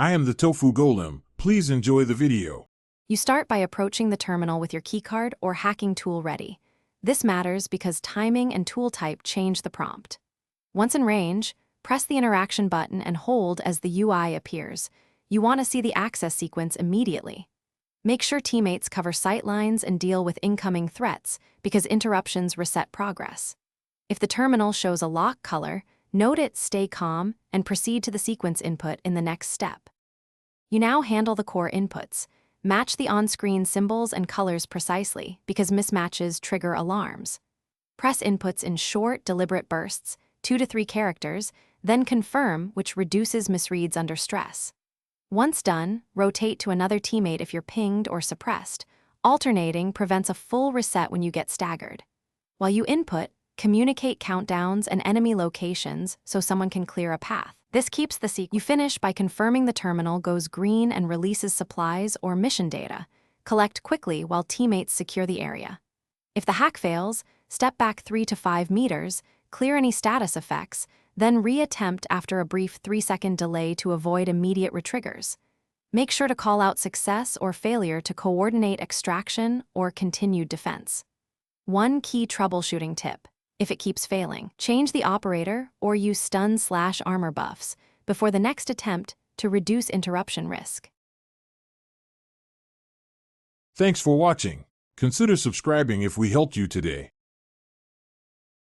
I am the Tofu Golem. Please enjoy the video. You start by approaching the terminal with your keycard or hacking tool ready. This matters because timing and tool type change the prompt. Once in range, press the interaction button and hold as the UI appears. You want to see the access sequence immediately. Make sure teammates cover sightlines and deal with incoming threats because interruptions reset progress. If the terminal shows a lock color, note it, stay calm, and proceed to the sequence input in the next step. You now handle the core inputs. Match the on-screen symbols and colors precisely because mismatches trigger alarms. Press inputs in short, deliberate bursts, 2 to 3 characters, then confirm, which reduces misreads under stress. Once done, rotate to another teammate if you're pinged or suppressed. Alternating prevents a full reset when you get staggered. While you input, communicate countdowns and enemy locations so someone can clear a path. This keeps the sequence. You finish by confirming the terminal goes green and releases supplies or mission data. Collect quickly while teammates secure the area. If the hack fails, step back 3 to 5 meters, clear any status effects, then reattempt after a brief 3-second delay to avoid immediate retriggers. Make sure to call out success or failure to coordinate extraction or continued defense. One key troubleshooting tip: if it keeps failing, change the operator or use stun/armor buffs before the next attempt to reduce interruption risk. Thanks for watching. Consider subscribing if we helped you today.